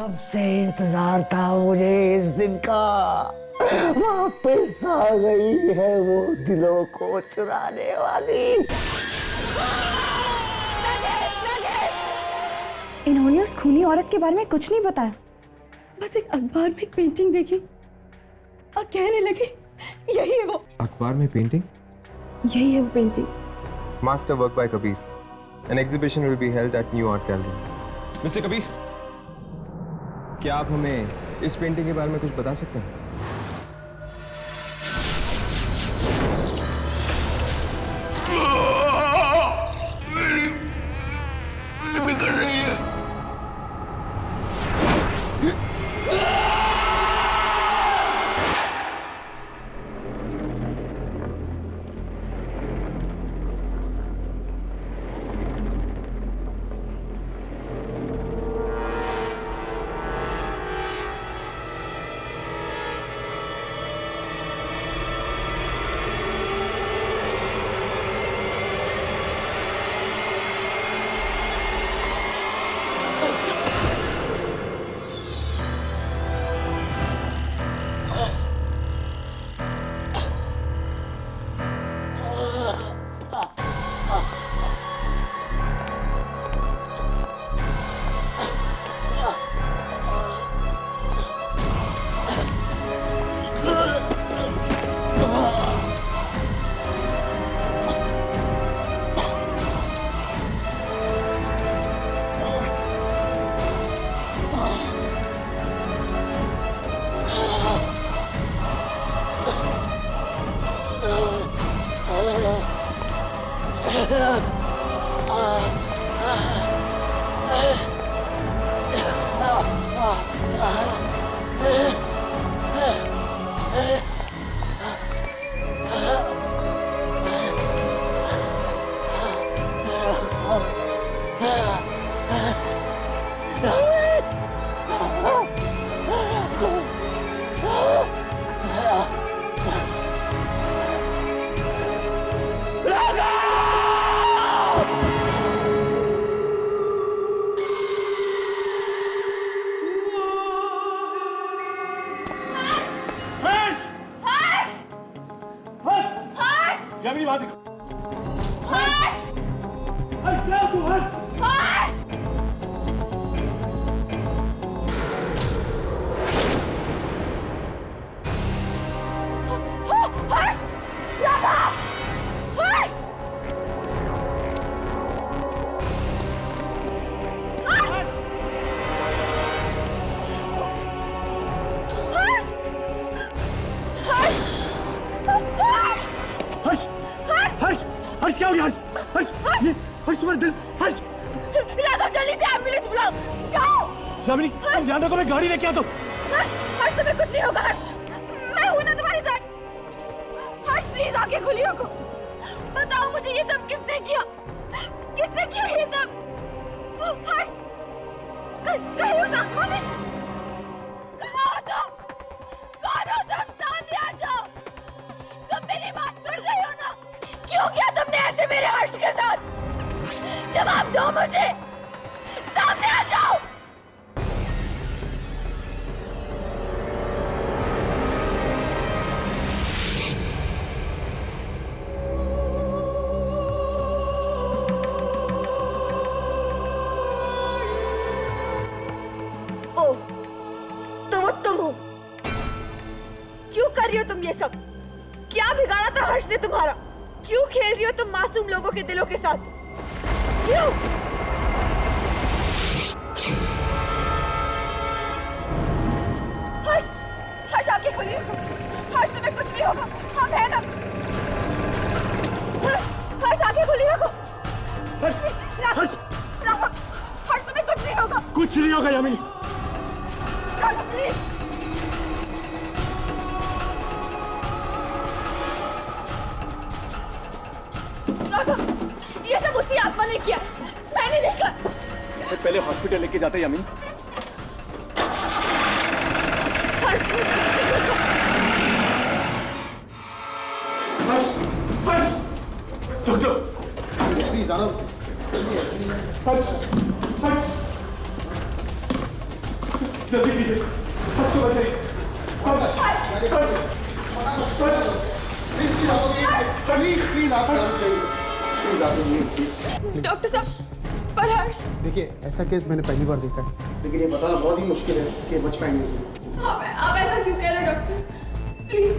कब से इंतजार था मुझे इस दिन का। वापस आ गई है वो दिलों को चुराने वाली। इन्होंने उस खूनी औरत के बारे में कुछ नहीं बताया, बस एक अखबार में एक पेंटिंग देखी और कहने लगी यही है वो। अखबार में पेंटिंग? यही है वो painting. Master work by Kabir. An exhibition will be held at New Art Gallery. Mister Kabir, क्या आप हमें इस पेंटिंग के बारे में कुछ बता सकते हैं? मेरी कर रही है। मेरी बात देखो। हर्ष! हर्ष क्या तू हर्ष? हर्ष! हर्ष! राधा! हर्ष! हर्ष क्या हो गया? हर्ष हर्ष हर्ष तुम्हारा दिल हर्ष राघव जल्दी से एम्बुलेंस बुलाओ जाओ। यामिनी तुम ध्यान रखो मैं गाड़ी लेके आता हूँ। हर्ष हर्ष तुम्हें कुछ नहीं होगा हर्ष मैं हूँ ना तुम्हारे साथ। हर्ष प्लीज आंखें खुली रखो बताओ मुझे ये सब किसने किया ये सब। हर्ष कहीं उस आत्मा ने कौन हो तुम सामने आ जाओ। तुम मेरी बात सुन रही हो ना? क्यों किया तुमने ऐसे मेरे हर्ष के साथ? जवाब दो मुझे सामने आ जाओ। ओ तो वो तुम हो। क्यों कर रही हो तुम ये सब? क्या बिगाड़ा था हर्ष ने तुम्हारा? क्यों खेल रही हो तुम मासूम लोगों के दिलों के साथ? क्यों? हर्ष हर्ष आंखें खोलिए। हर्ष तुम्हें कुछ नहीं होगा हम हैं ना। हर्ष आंखें खोली रखो। हर्ष हर्ष तुम्हें कुछ नहीं होगा। कुछ नहीं होगा यामिनी। प्लीज ये सब उसकी आत्मा ने किया मैंने देखा। इसे पहले हॉस्पिटल लेके जाते यामिनी। हर्ष हर्ष हर्ष डॉक्टर प्लीज आराम। हर्ष हर्ष जल्दी कीजिए, हर्ष को बचाइए। डॉक्टर साहब, पर हर्ष। देखिए, ऐसा केस मैंने पहली बार देखा है, लेकिन ये बताना बहुत ही मुश्किल है कि बच पाएंगे। आप ऐसा क्यों कह रहे हैं डॉक्टर? प्लीज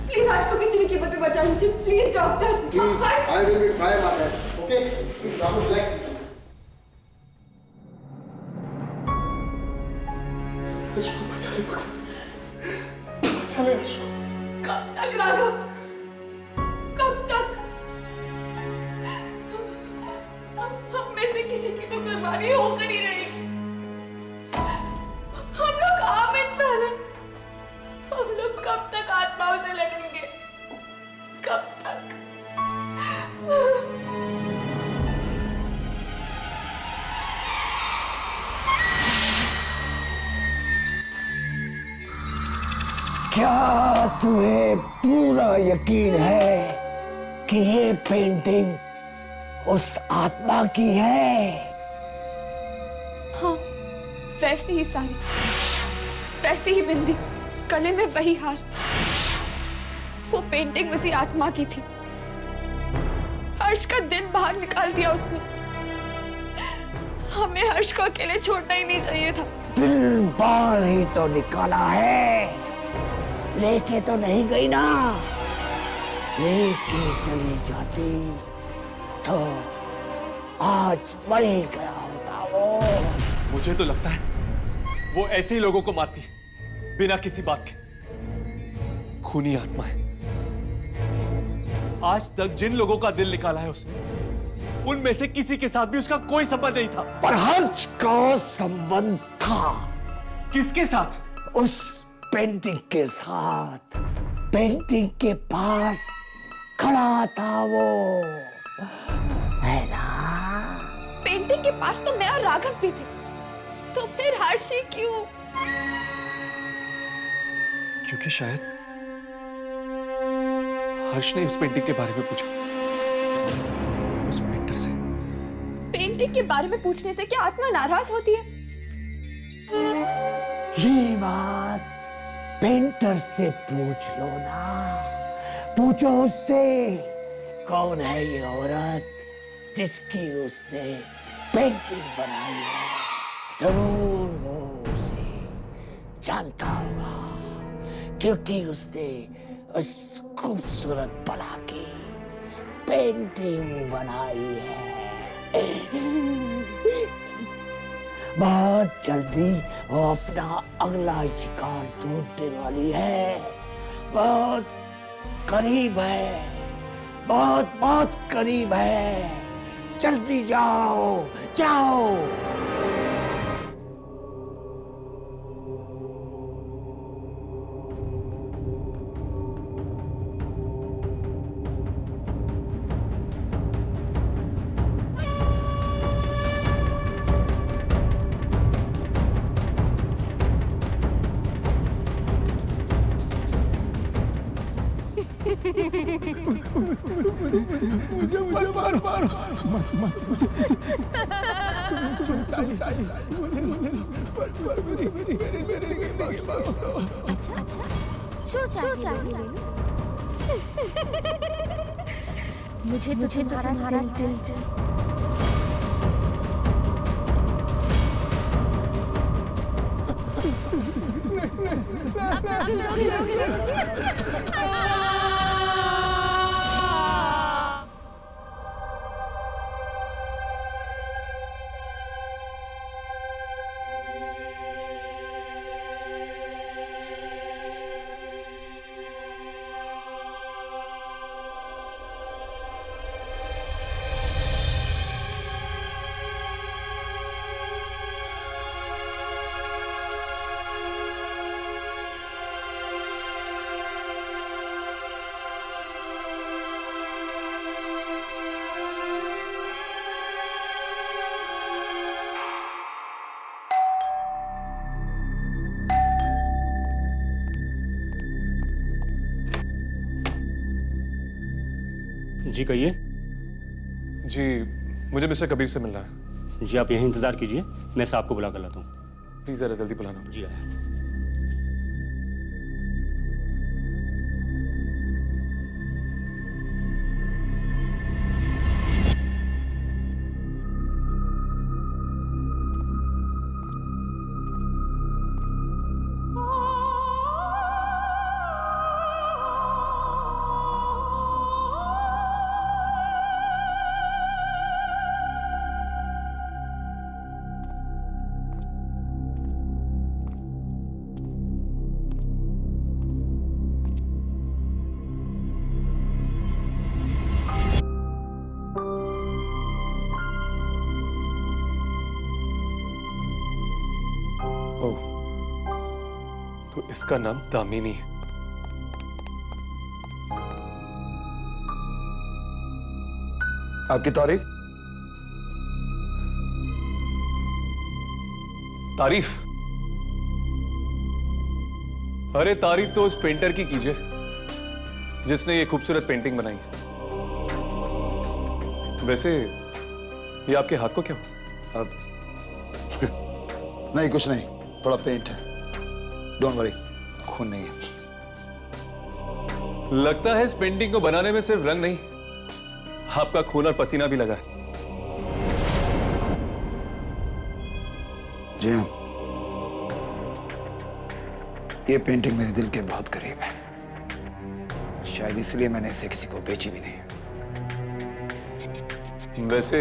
प्लीज हर्ष को किसी भी कीमत पे बचा लीजिए, please doctor. Please, I will be try my best, okay? Please आप रिलैक्स। हर्ष को बचा ले, बचा ले हर्ष को। कब तक राघव, कब तक? हम में से किसी की तो कुर्बानी होकर ही रही। हम लोग आम इंसान हैं। हम लोग कब तक आत्माओं से लड़ेंगे? कब तक? क्या तुम्हें पूरा यकीन है कि ये पेंटिंग उस आत्मा की है? हाँ, वैसी ही साड़ी, वैसी ही बिंदी, गले में वही हार। वो पेंटिंग उसी आत्मा की थी। हर्ष का दिल बाहर निकाल दिया उसने। हमें हर्ष को अकेले छोड़ना ही नहीं चाहिए था। दिल बाहर ही तो निकाला है, लेके तो नहीं गई ना। लेके चली जाती तो आज मर ही गया होता वो। मुझे तो लगता है वो ऐसे ही लोगों को मारती है, बिना किसी बात के। खूनी आत्मा है। आज तक जिन लोगों का दिल निकाला है उसने, उनमें से किसी के साथ भी उसका कोई संबंध नहीं था। पर हर्ष का संबंध था। किसके साथ? उस पेंटिंग के साथ। पेंटिंग के पास खड़ा था वो, है ना? पेंटिंग के पास तो मैं और राघव भी थे, तो फिर हर्ष ही क्यों? क्योंकि शायद हर्ष ने उस पेंटिंग के बारे में पूछा, उस पेंटर से। पेंटिंग के बारे में पूछने से क्या आत्मा नाराज होती है? ये बात पेंटर से पूछ लो ना। पूछो उससे, कौन है ये औरत जिसकी उसने पेंटिंग बनाई है? जरूर वो उसे जानता होगा, क्योंकि उसने उस खूबसूरत बला की पेंटिंग बनाई है। बहुत जल्दी वो अपना अगला शिकार ढूंढने वाली है। बहुत करीब है, बहुत बहुत करीब है। जल्दी जाओ, जाओ। मुझे तुम्हारा दिल जी कहिए। जी, मुझे मिस्टर कबीर से मिलना है। जी आप यहीं इंतज़ार कीजिए, मैं साहब को बुला कर लाता हूँ। प्लीज जरा जल्दी बुलाना। जी आया। ओह, तो इसका नाम दामिनी है। आपकी तारीफ? तारीफ? अरे तारीफ तो उस पेंटर की कीजिए जिसने ये खूबसूरत पेंटिंग बनाई है। वैसे ये आपके हाथ को क्या हुआ? अब नहीं, कुछ नहीं, थोड़ा पेंट है। डोंट वरी, खून नहीं है। लगता है इस पेंटिंग को बनाने में सिर्फ रंग नहीं, आपका खून और पसीना भी लगा है। जी हाँ, ये पेंटिंग मेरे दिल के बहुत करीब है। शायद इसलिए मैंने इसे किसी को बेची भी नहीं। वैसे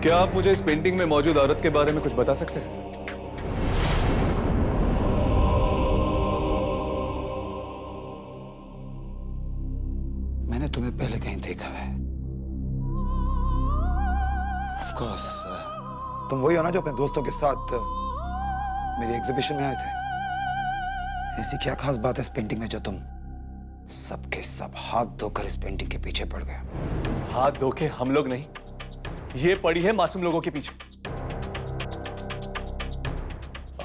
क्या आप मुझे इस पेंटिंग में मौजूद औरत के बारे में कुछ बता सकते हैं? मैंने तुम्हें पहले कहीं देखा है। Of course, तुम वही हो ना जो अपने दोस्तों के साथ मेरी एग्जीबिशन में आए थे। ऐसी क्या खास बात है इस पेंटिंग में जो तुम सबके सब हाथ धोकर इस पेंटिंग के पीछे पड़ गए? हाथ धोके हम लोग नहीं, ये पड़ी है मासूम लोगों के पीछे।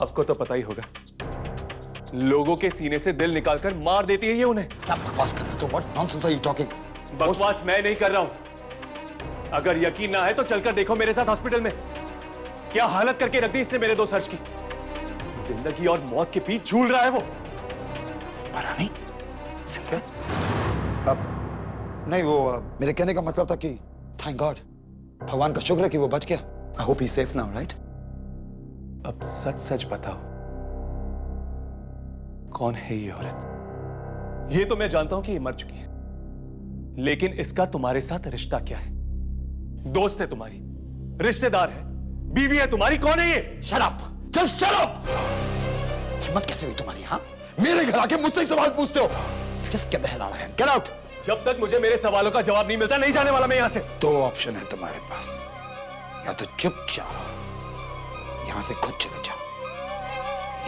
आपको तो पता ही होगा, लोगों के सीने से दिल निकालकर मार देती है ये उन्हें। क्या बकवास कर रहे हो? What nonsense are you talking? बकवास मैं नहीं कर रहा हूं। अगर यकीन ना है तो चलकर देखो मेरे साथ हॉस्पिटल में क्या हालत करके रख दी इसने मेरे दोस्त हर्ष की। जिंदगी और मौत के बीच झूल रहा है वो। मरा नहीं? जिंदा? अब नहीं, वो मेरे कहने का मतलब था कि थैंक गॉड, भगवान का शुक्र है कि वो बच गया। I hope he safe now, right? अब सच सच बताओ, कौन है ये औरत? ये तो मैं जानता हूं कि ये मर चुकी है, लेकिन इसका तुम्हारे साथ रिश्ता क्या है? दोस्त है तुम्हारी, रिश्तेदार है, बीवी है तुम्हारी, कौन है ये? Shut up, just shut up. हिम्मत कैसे हुई तुम्हारी? हाँ, मेरे घर आके मुझसे ही सवाल पूछते हो? Just get the hell out of here, get out. जब तक मुझे मेरे सवालों का जवाब नहीं मिलता नहीं जाने वाला मैं यहां से। दो ऑप्शन है तुम्हारे पास, या तो चुपचाप यहां से खुद चले जाओ,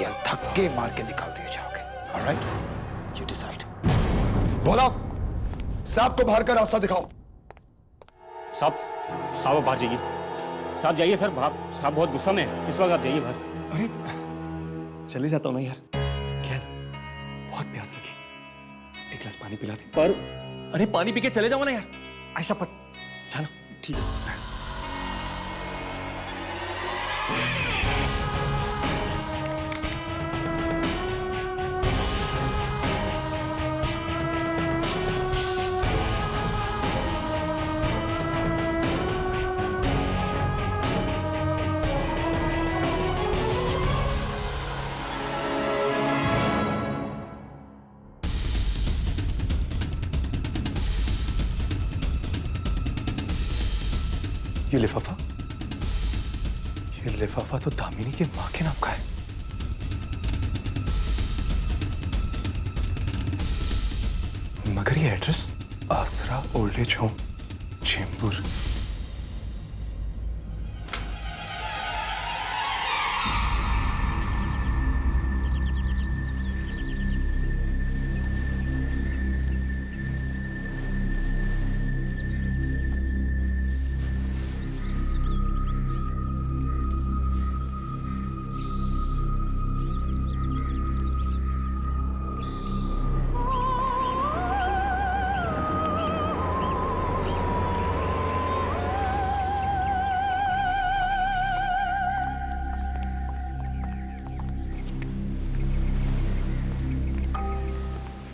या धक्के मार के निकाल दिए जाओगे। Alright, you decide. बोलो, साहब को बाहर का रास्ता दिखाओ। साहब साहब बाहर जाइए। साहब जाइए सर, साहब बहुत गुस्सा में है इस वक्त, आप जाइए बाहर। अरे चले जाता हूं ना यार, क्या बहुत प्यास लगी, एक गिलास पानी पिला दे। पर अरे पानी पी के चले जाओ ना यार। आयशा पर जाना। ठीक है। ये लिफाफा तो दामिनी के मां के नाम का है। मगर ये एड्रेस आसरा ओल्ड एज होम, चेंबूर।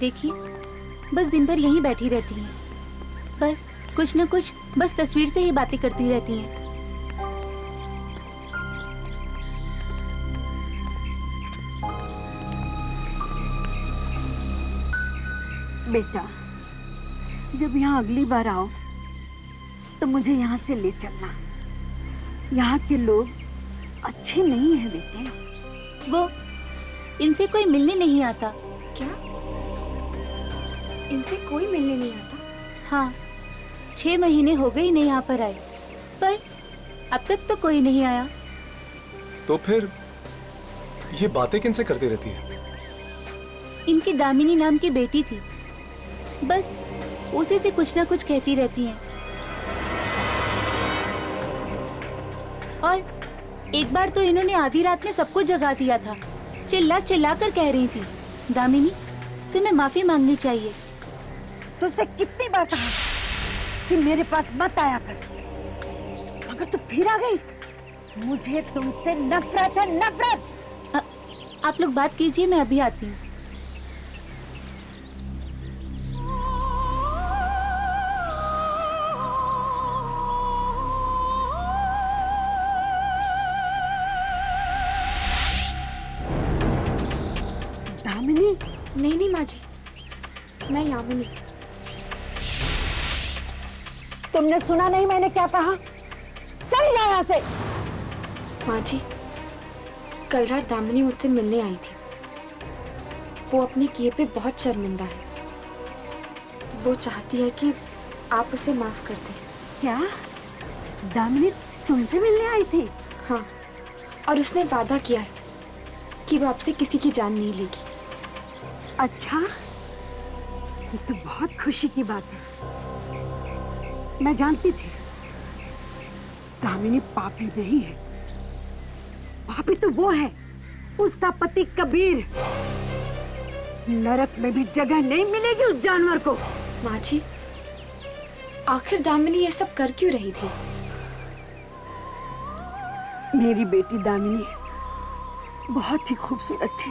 देखिए, बस दिन भर यहीं बैठी रहती हैं। बस कुछ न कुछ बस तस्वीर से ही बातें करती रहती हैं। बेटा, जब यहाँ अगली बार आओ तो मुझे यहाँ से ले चलना। यहाँ के लोग अच्छे नहीं हैं बेटे। वो इनसे कोई मिलने नहीं आता। क्या? इनसे कोई मिलने नहीं आता? हाँ, 6 महीने हो गए इन्हें यहाँ पर आए, पर अब तक तो कोई नहीं आया। तो फिर ये बातें किनसे करती रहती है? इनकी दामिनी नाम की बेटी थी, बस उसी से कुछ ना कुछ कहती रहती हैं। और एक बार तो इन्होंने आधी रात में सबको जगा दिया था। चिल्ला चिल्ला कर कह रही थी, दामिनी तुम्हें माफी मांगनी चाहिए। तुझसे कितनी बार कहा कि मेरे पास मत आया कर, मगर तू फिर आ गई। मुझे तुमसे नफरत है, नफरत। आप लोग बात कीजिए, मैं अभी आती हूँ। दामिनी? नहीं नहीं माँ जी, मैं यामिनी। तुमने सुना नहीं मैंने क्या कहा? चल जा यहाँ से। माँ जी, कल रात दामिनी मुझसे मिलने आई थी। वो अपने किए पे बहुत शर्मिंदा है। वो चाहती है कि आप उसे माफ कर दें। क्या दामिनी तुमसे मिलने आई थी? हाँ, और उसने वादा किया है कि वो आपसे किसी की जान नहीं लेगी। अच्छा, ये तो बहुत खुशी की बात है। मैं जानती थी दामिनी पापी नहीं है। पापी तो वो है, उसका पति कबीर। नरक में भी जगह नहीं मिलेगी उस जानवर को। माँ जी, आखिर दामिनी ये सब कर क्यों रही थी? मेरी बेटी दामिनी बहुत ही खूबसूरत थी,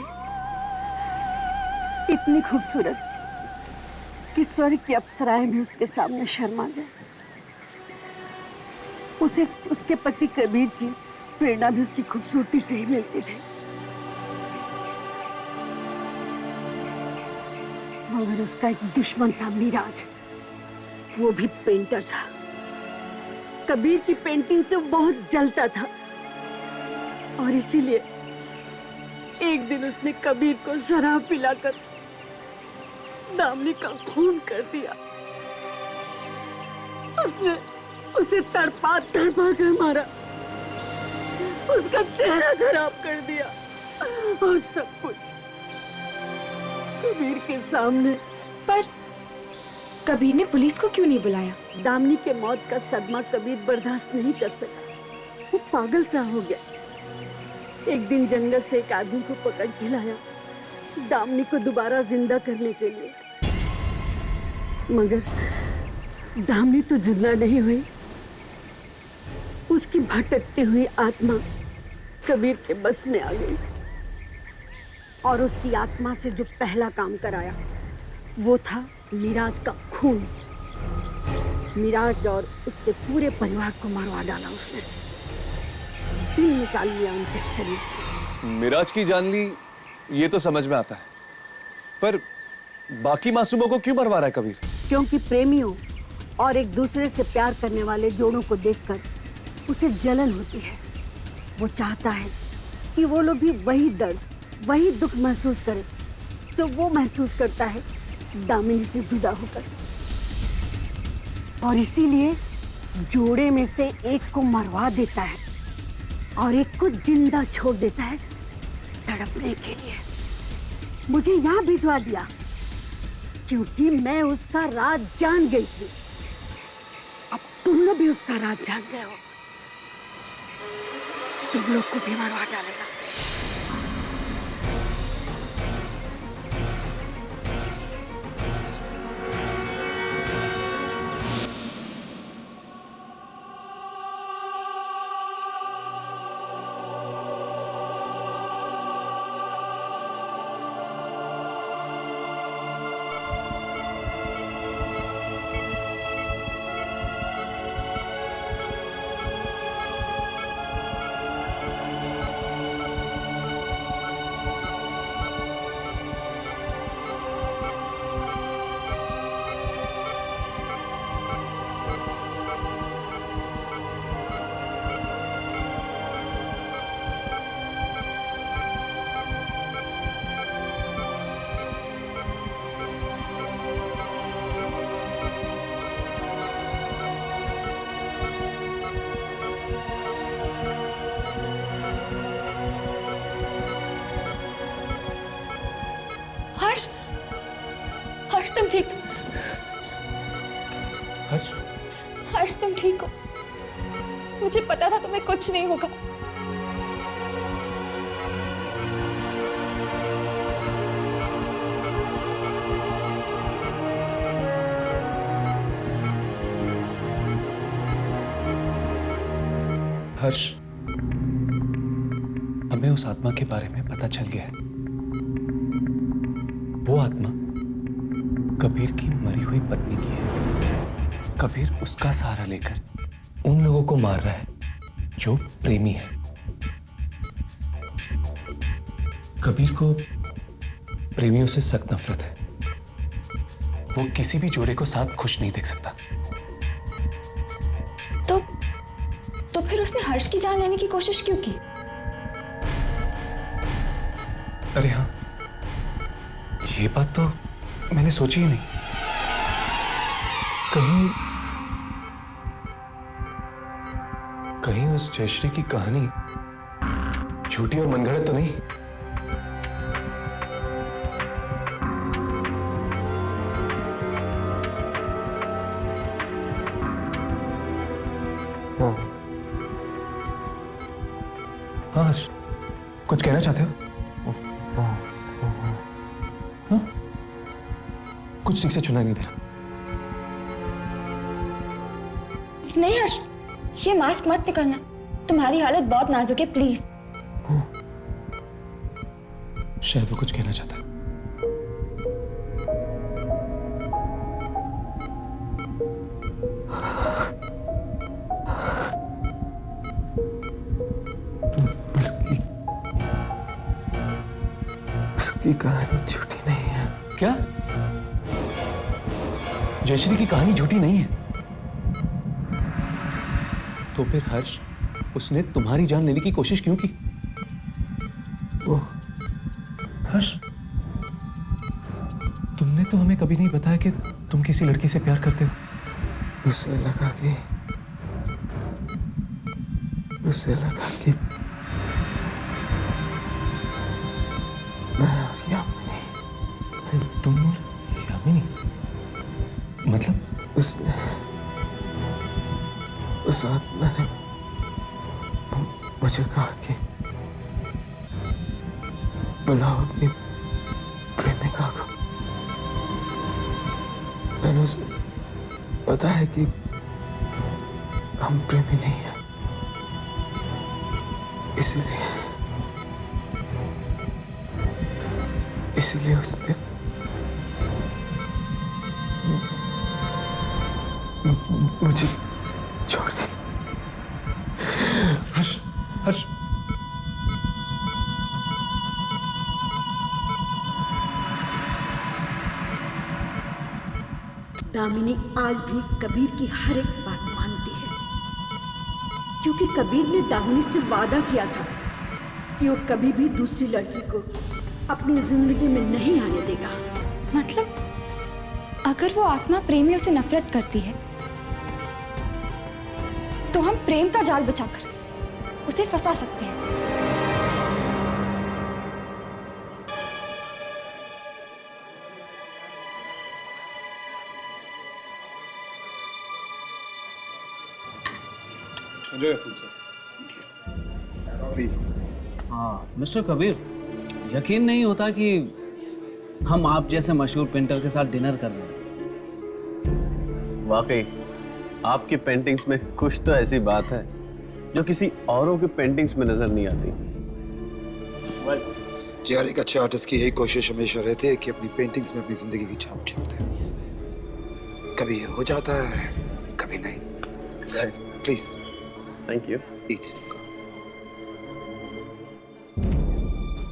इतनी खूबसूरत कि स्वर्ग की अप्सराएं भी उसके सामने शर्मा जाए। उसे उसके पति कबीर की प्रेरणा भी उसकी खूबसूरती से ही मिलती थी। मगर उसका एक दुश्मन था, मिराज। वो भी पेंटर था। कबीर की पेंटिंग से बहुत जलता था और इसीलिए एक दिन उसने कबीर को शराब पिलाकर दामिनी का खून कर दिया। उसने उसे तड़पा तड़पा कर मारा, उसका चेहरा खराब कर दिया और सब कुछ कबीर के सामने। पर कबीर ने पुलिस को क्यों नहीं बुलाया? दामिनी के मौत का सदमा कबीर बर्दाश्त नहीं कर सका। वो पागल सा हो गया। एक दिन जंगल से एक आदमी को पकड़ के लाया दामिनी को दोबारा जिंदा करने के लिए। मगर दामिनी तो जिंदा नहीं हुई। उसकी भटकती हुई आत्मा कबीर के बस में आ गई और उसकी आत्मा से जो पहला काम कराया वो था मिराज का खून। मिराज और उसके पूरे परिवार को मरवा डाला उसने। दिल निकाल लिया उनके शरीर से। मिराज की जान ली, ये तो समझ में आता है, पर बाकी मासूमों को क्यों मरवा रहा है कबीर? क्योंकि प्रेमियों और एक दूसरे से प्यार करने वाले जोड़ों को देखकर उसे जलन होती है। वो चाहता है कि वो लोग भी वही दर्द, वही दुख महसूस करें जो वो महसूस करता है दामिनी से जुदा होकर। और इसीलिए जोड़े में से एक को मरवा देता है और एक को जिंदा छोड़ देता है तड़पने के लिए। मुझे यहाँ भिजवा दिया क्योंकि मैं उसका राज जान गई थी। अब तुम लोग भी उसका राज जान गए हो। तुम लोग को भी मरवा डालेगा। ठीक तो? हर्ष, हर्ष तुम ठीक हो? मुझे पता था तुम्हें कुछ नहीं होगा। हर्ष, हमें उस आत्मा के बारे में पता चल गया है। वो आत्मा कबीर की मरी हुई पत्नी की है। कबीर उसका सहारा लेकर उन लोगों को मार रहा है जो प्रेमी है। कबीर को प्रेमियों से सख्त नफरत है। वो किसी भी जोड़े को साथ खुश नहीं देख सकता। तो फिर उसने हर्ष की जान लेने की कोशिश क्यों की? अरे हाँ, ये बात तो मैंने सोची ही नहीं। कहीं उस जयश्री की कहानी झूठी और मनगढ़ंत तो नहीं? हाँ हर्ष, कुछ कहना चाहते हो? हाँ? कुछ ठीक से सुनाई नहीं दे रहा। नहीं हर्ष, ये मास्क मत निकालना। तुम्हारी हालत बहुत नाजुक है, प्लीज। शायद वो कुछ कहना चाहता है। उसकी कहानी झूठी नहीं है। क्या? जयश्री की कहानी झूठी नहीं है? तो फिर हर्ष, उसने तुम्हारी जान लेने की कोशिश क्यों की? वो हर्ष, तुमने तो हमें कभी नहीं बताया कि तुम किसी लड़की से प्यार करते हो। उसे लगा कि तुम और यामिनी, मतलब उसने, उस आत्मा ने मुझे कहा कि बुलाओ अपनी प्रेमिका को। मैंने उसे बताया कि हम प्रेमी नहीं हैं, इसीलिए उसने मुझे छोड़ दी। हर्ष, हर्ष, दामिनी आज भी कबीर की हर एक बात मानती है, क्योंकि कबीर ने दामिनी से वादा किया था कि वो कभी भी दूसरी लड़की को अपनी जिंदगी में नहीं आने देगा। मतलब अगर वो आत्मा प्रेमियों से नफरत करती है तो हम प्रेम का जाल बिछाकर उसे फंसा सकते हैं। प्लीज। हाँ मिस्टर कबीर, यकीन नहीं होता कि हम आप जैसे मशहूर पेंटर के साथ डिनर कर रहे हैं। वाकई आपकी पेंटिंग्स में कुछ तो ऐसी बात है जो किसी औरों की पेंटिंग्स में नजर नहीं आती। जी हर एक अच्छे आर्टिस्ट की यही कोशिश हमेशा रहती है कि अपनी पेंटिंग्स में अपनी जिंदगी की छाप छोड़ दे। कभी ये हो जाता है, कभी नहीं। प्लीज। Thank you. प्लीज।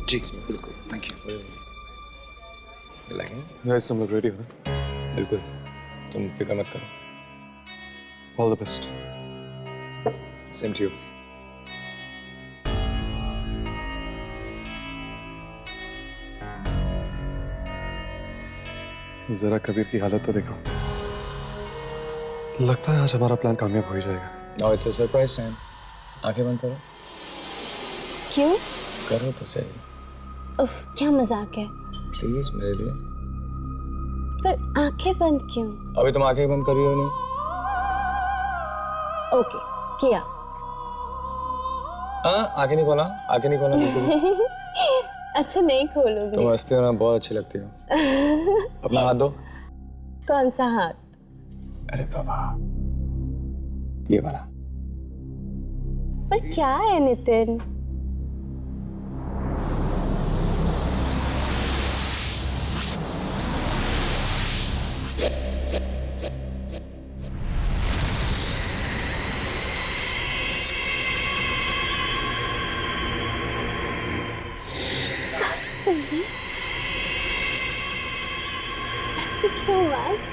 जी बिल्कुल, थैंक यू। गाइस तुम लोग रेडी हो? बिल्कुल, तुम फिक्र मत करो। All the best. Same to you. जरा कबीर की हालत तो देखो। लगता है आज हमारा प्लान कामयाब हो ही जाएगा। Now it's a surprise time. आंखें बंद करो। क्यों? करो तो सही। उफ, क्या मजाक है। प्लीज मेरे लिए। पर आंखें बंद क्यों? अभी तुम आंखें बंद कर रही हो नहीं? ओके, किया। आंखें नहीं खोला, आंखें नहीं खोला बिल्कुल। अच्छा नहीं खोलूंगी। तुम हंसती हो ना, बहुत अच्छी लगती हो। अपना हाथ दो। कौन सा हाथ? अरे बाबा, ये वाला। पर क्या है Nitin? Thank you so much.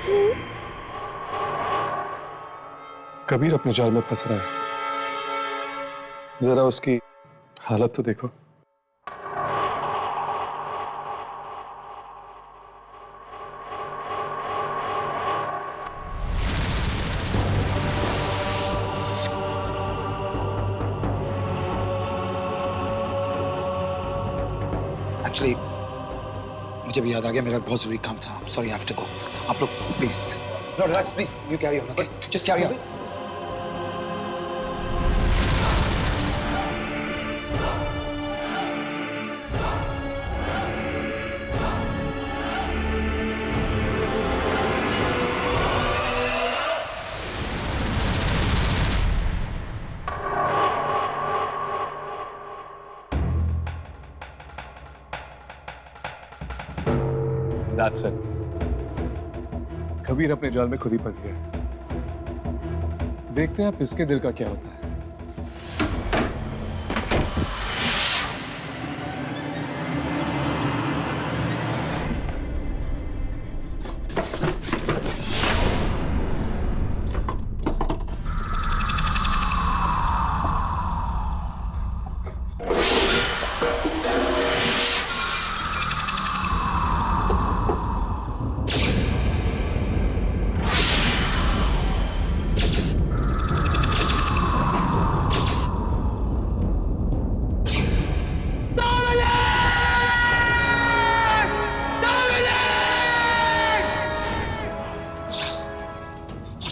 Kabir अपने जाल में फंस रहा है, जरा उसकी हालत तो देखो। एक्चुअली मुझे भी याद आ गया, मेरा बहुत जरूरी काम था। Sorry, I have to go. आप लोग please, no relax please, you carry on, okay? Just carry on. That's it. Kabir अपने जाल में खुद ही फंस गया। देखते हैं अब इसके दिल का क्या होता है।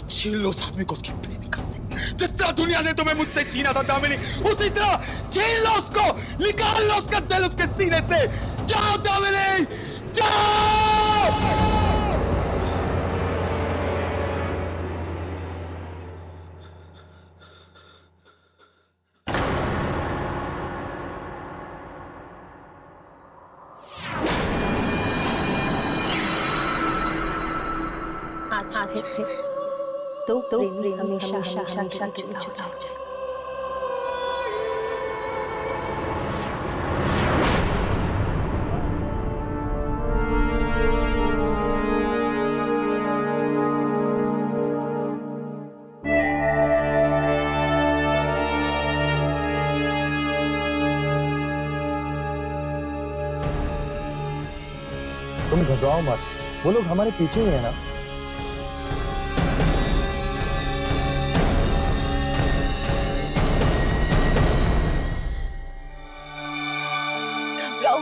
छीन लो उस आदमी को उसकी प्रेमिका से। जिस तरह दुनिया ने तुम्हें मुझसे छीना था दामिनी, उसी तरह छीन लो उसको, निकाल लो उसका दिल उसके सीने से। जाओ दामिनी, जाओ। आज फिर तो प्रेमी हमेशा हमेशा के लिए जुदा हो जाए। तुम घबराओ मत, वो लोग हमारे पीछे ही है ना।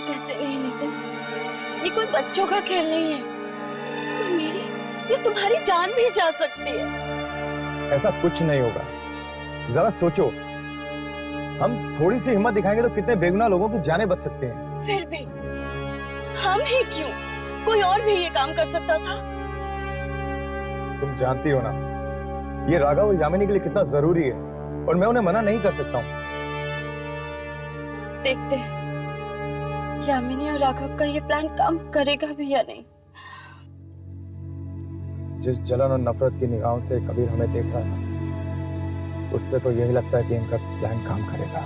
कैसे नहीं नितिन, ये कोई बच्चों का खेल नहीं है। इसमें मेरी या तुम्हारी जान भी जा सकती है। ऐसा कुछ नहीं होगा, जरा सोचो। हम थोड़ी सी हिम्मत दिखाएंगे तो कितने बेगुनाह लोगों की जानें बच सकती हैं। फिर भी हम ही क्यों, कोई और भी ये काम कर सकता था। तुम जानती हो ना, ये राघव और यामिनी के लिए कितना जरूरी है, और मैं उन्हें मना नहीं कर सकता हूँ। देखते हैं यामिनी और राघव का ये प्लान काम करेगा भी या नहीं। जिस जलन और नफरत की निगाहों से कबीर हमें देख रहा था, उससे तो यही लगता है कि इनका प्लान काम करेगा।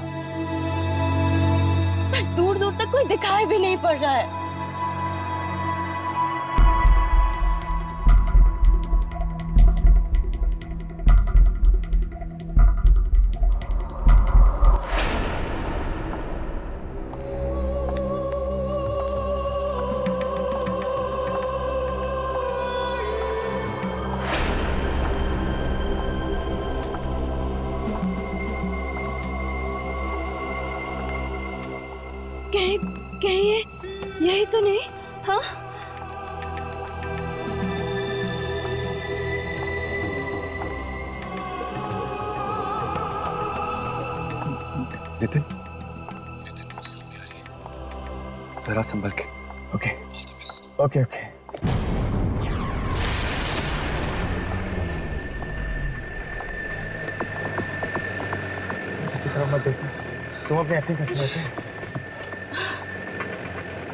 पर दूर दूर तक कोई दिखाई भी नहीं पड़ रहा है। कहीं ये यही तो नहीं? हाँ नितिन, नितिन वो सामने आ रही है, जरा संभल के। Okay okay okay. उसकी तरफ मत देखो, तुम अपनी एक्टिंग करते रहते हो।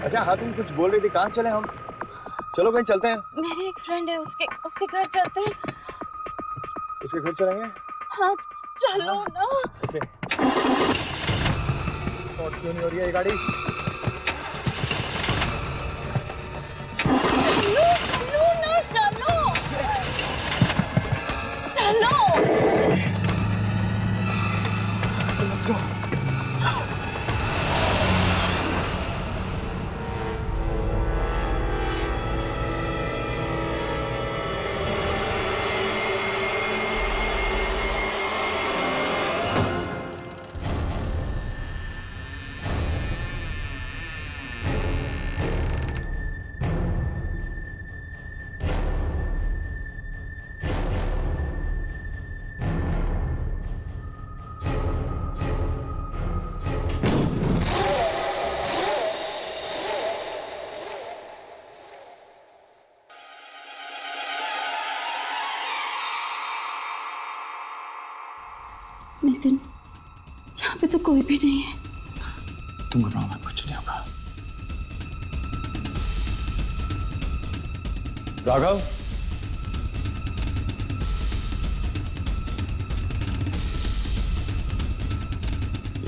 अच्छा हाँ, तुम कुछ बोल रही थी, कहाँ चले हम? चलो कहीं चलते हैं। मेरी एक फ्रेंड है, उसके घर चलते हैं। उसके घर चलेंगे? हाँ चलो ना। ओके। स्पॉट क्यों नहीं हो रही है ये गाड़ी? चलो ना, चलो। Let's go. नितिन, यहाँ पे तो कोई भी नहीं है। तुम घबराओ मत, कुछ नहीं होगा। राघव,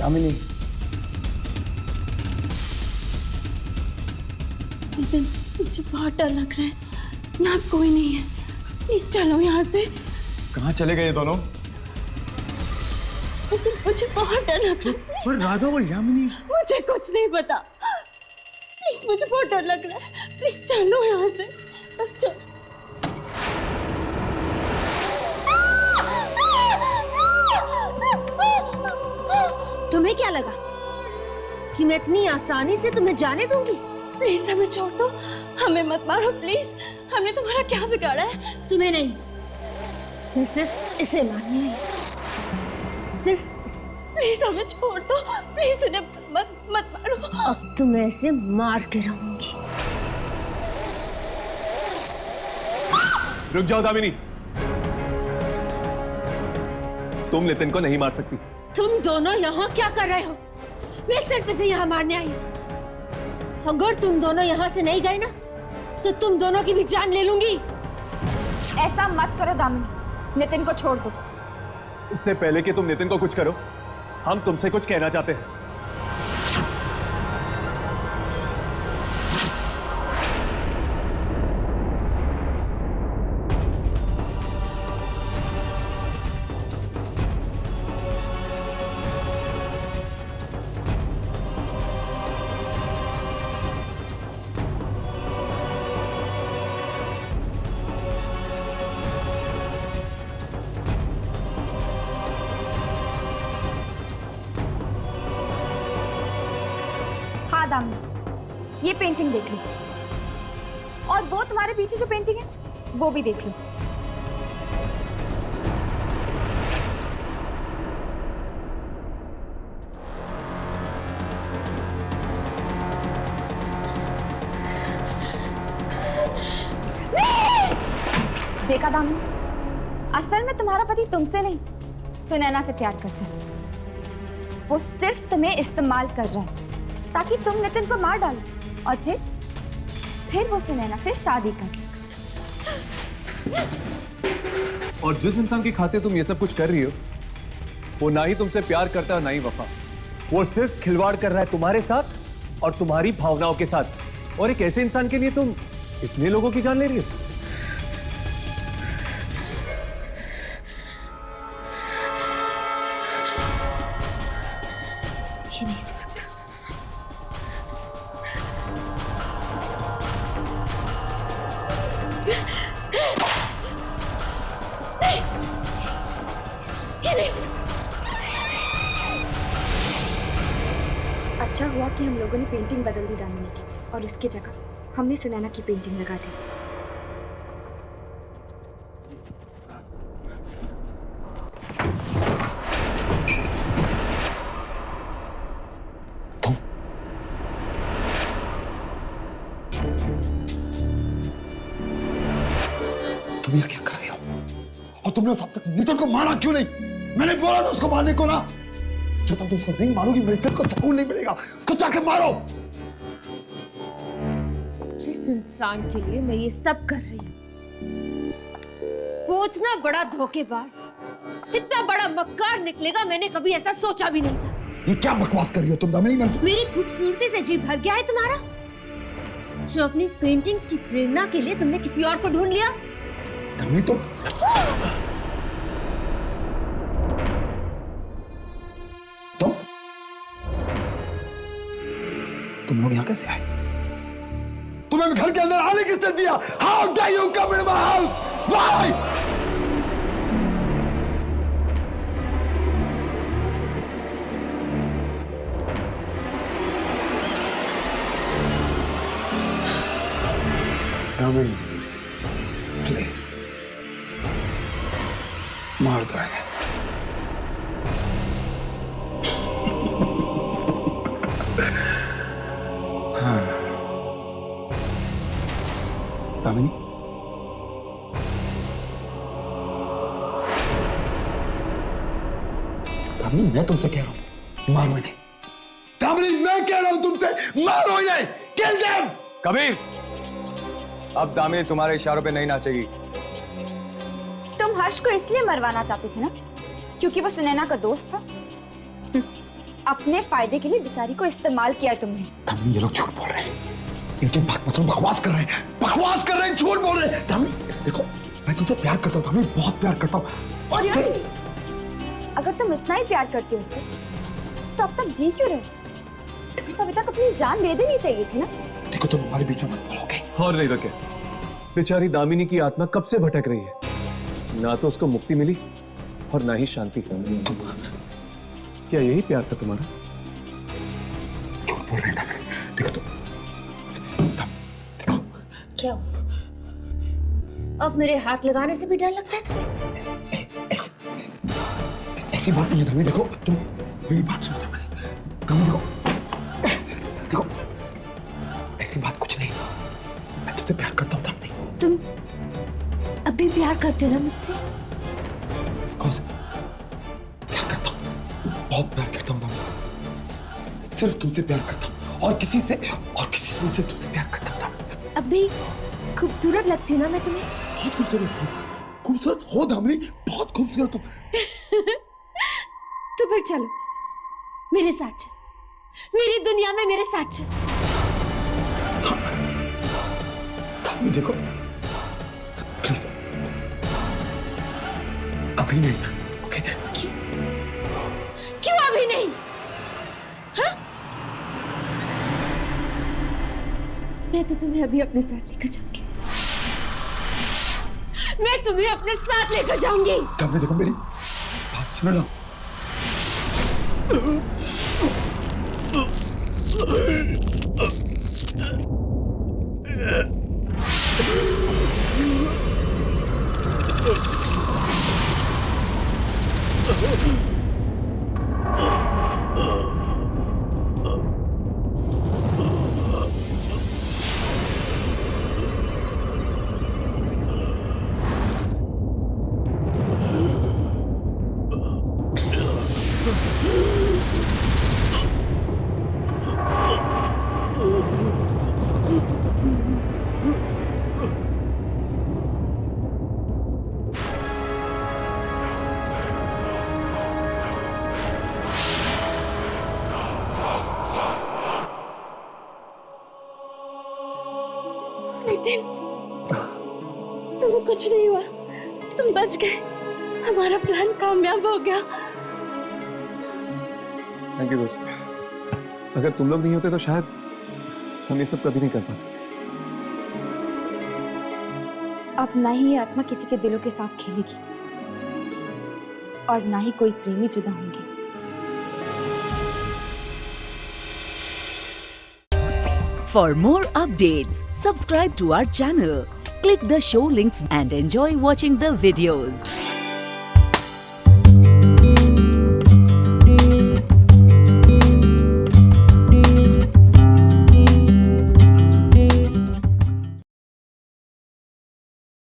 यामिनी, नितिन मुझे बहुत डर लग रहा है, यहाँ कोई नहीं है, प्लीज चलो यहाँ से। कहाँ चले गए ये दोनों? लेकिन मुझे बहुत डर लग रहा है। पर राघव और यामिनी, मुझे कुछ नहीं पता, प्लीज मुझे बहुत डर लग रहा है, प्लीज चलो यहाँ से, बस चलो। तुम्हें क्या लगा कि मैं इतनी आसानी से तुम्हें जाने दूंगी? प्लीज हमें छोड़ दो, हमें मत मारो प्लीज, हमने तुम्हारा क्या बिगाड़ा है? तुम्हें नहीं, मैं सिर्फ इसे मारने आई, सिर्फ प्लीज हमें छोड़ दो, प्लीज इन्हें मत मारो। अब तो मैं इसे मार के रहूंगी। रुक जाओ दामिनी, तुम नितिन को नहीं मार सकती। तुम दोनों यहाँ क्या कर रहे हो? मैं सिर्फ इसे यहाँ मारने आई हूँ। अगर तुम दोनों यहाँ से नहीं गए ना, तो तुम दोनों की भी जान ले लूंगी। ऐसा मत करो दामिनी, नितिन को छोड़ दो। इससे पहले कि तुम नितिन को कुछ करो, हम तुमसे कुछ कहना चाहते हैं। हाँ दामिनी, ये पेंटिंग देख लो, और वो तुम्हारे पीछे जो पेंटिंग है वो भी देख लो। देखा दामिनी, असल में तुम्हारा पति तुमसे नहीं, सुनैना से प्यार करता है। वो सिर्फ तुम्हें इस्तेमाल कर रहा है ताकि तुम नितिन को मार डालो, और फिर वो सुनैना से शादी कर। और जिस इंसान की खातिर तुम ये सब कुछ कर रही हो, वो ना ही तुमसे प्यार करता है ना ही वफा। वो सिर्फ खिलवाड़ कर रहा है तुम्हारे साथ और तुम्हारी भावनाओं के साथ। और एक ऐसे इंसान के लिए तुम इतने लोगों की जान ले रही हो? ये नहीं हो सकता। ये नहीं हो सकता। अच्छा हुआ कि हम लोगों ने पेंटिंग बदल दी दामिनी की, और इसकी जगह हमने सुनैना की पेंटिंग लगा दी। तुमने अब तक नितिन को मारा क्यों नहीं? मैंने बोला था उसको मारने को ना। जब तक तुम उसको नहीं मारोगी मेरे दिल को सुकून नहीं मिलेगा। उसको जाके मारो। जिस इंसान के लिए मैं ये सब कर रही हूँ वो इतना बड़ा धोखेबाज, इतना बड़ा मक्कार निकलेगा, मैंने कभी ऐसा सोचा भी नहीं था। ये क्या बकवास कर रही हो तुम दामिनी? मेरी खूबसूरती से जी भर गया है तुम्हारा? जो अपनी पेंटिंग्स की प्रेरणा के लिए तुमने किसी और को ढूंढ लिया? दामिनी तुम लोग यहाँ कैसे आए? तुम्हें घर के अंदर आने किसने दिया? How dare you come into my house? Why? Damini, please मार दो इन्हें। हाँ दामिनी, दामिनी मैं तुमसे कह रहा हूं मारो इन्हें। दामिनी मैं कह रहा हूं तुमसे मारो इन्हें। Kill them. कबीर, अब दामिनी तुम्हारे इशारों पे नहीं नाचेगी। तुम हर्ष को इसलिए मरवाना चाहते थे ना क्योंकि वो सुनैना का दोस्त था। अपने फायदे के लिए बेचारी को इस्तेमाल किया है तुमने। दामिनी ये लोग झूठ बोल रहे हैं। इनकी बात मतलब बकवास कर रहे हैं, बकवास कर रहे हैं, झूठ बोल रहे हैं। दामिनी देखो मैं तुमसे प्यार करता हूँ दामिनी, बहुत प्यार करता हूँ। और यार अगर तुम इतना ही प्यार करते हो उससे तो अब तक जी क्यों रहे? तुम्हें कभी तक अपनी जान दे देनी चाहिए थी ना। देखो तुम हमारे बीच में मत बोलोगे। और नहीं तो क्या, बेचारी दामिनी की आत्मा कब से भटक रही है। ना तो उसको मुक्ति मिली और ना ही शांति। क्या यही प्यार था तुम्हारा? झूठ बोल रहे हैं दामिनी। देखो तुम क्या अब मेरे हाथ लगाने से भी डर लगता है तुम्हें? ऐसी बात नहीं है दामिनी। देखो तुम मेरी बात सुनो दामिनी। देखो ऐसी बात कुछ नहीं। मैं तुझसे प्यार करता हूँ दामिनी। तुम अभी प्यार करते हो ना मुझसे? Of course, प्यार करता हूँ, बहुत प्यार करता हूँ दामिनी। सिर्फ तुमसे प्यार करता हूँ और किसी से नहीं, सिर्फ तुमसे प्यार करता हूँ दामिनी। अभी खूबसूरत लगती ना मैं तुम्हें? बहुत खूबसूरत लगती हूँ। खूबसूरत हो दामिनी, बहुत खूबसूरत हो। तो फिर चलो मेरे साथ चल, मेरी दुनिया में मेरे साथ चल। दामिनी देखो प्लीज अभी नहीं। ओके? क्यों अभी नहीं? हाँ? मैं तो तुम्हें अभी अपने साथ लेकर जाऊंगी। मैं तुम्हें अपने साथ लेकर जाऊंगी। दामिनी देखो मेरी बात सुनो ना। नितिन, तुम्हें कुछ नहीं हुआ, तुम बच गए, हमारा प्लान कामयाब हो गया। थैंक यू दोस्त। अगर तुम लोग नहीं होते तो शायद हम ये सब कभी नहीं कर पाते। अब ना ही ये आत्मा किसी के दिलों के साथ खेलेगी और ना ही कोई प्रेमी जुदा होंगे। For more updates, subscribe to our channel, click the show links and enjoy watching the videos.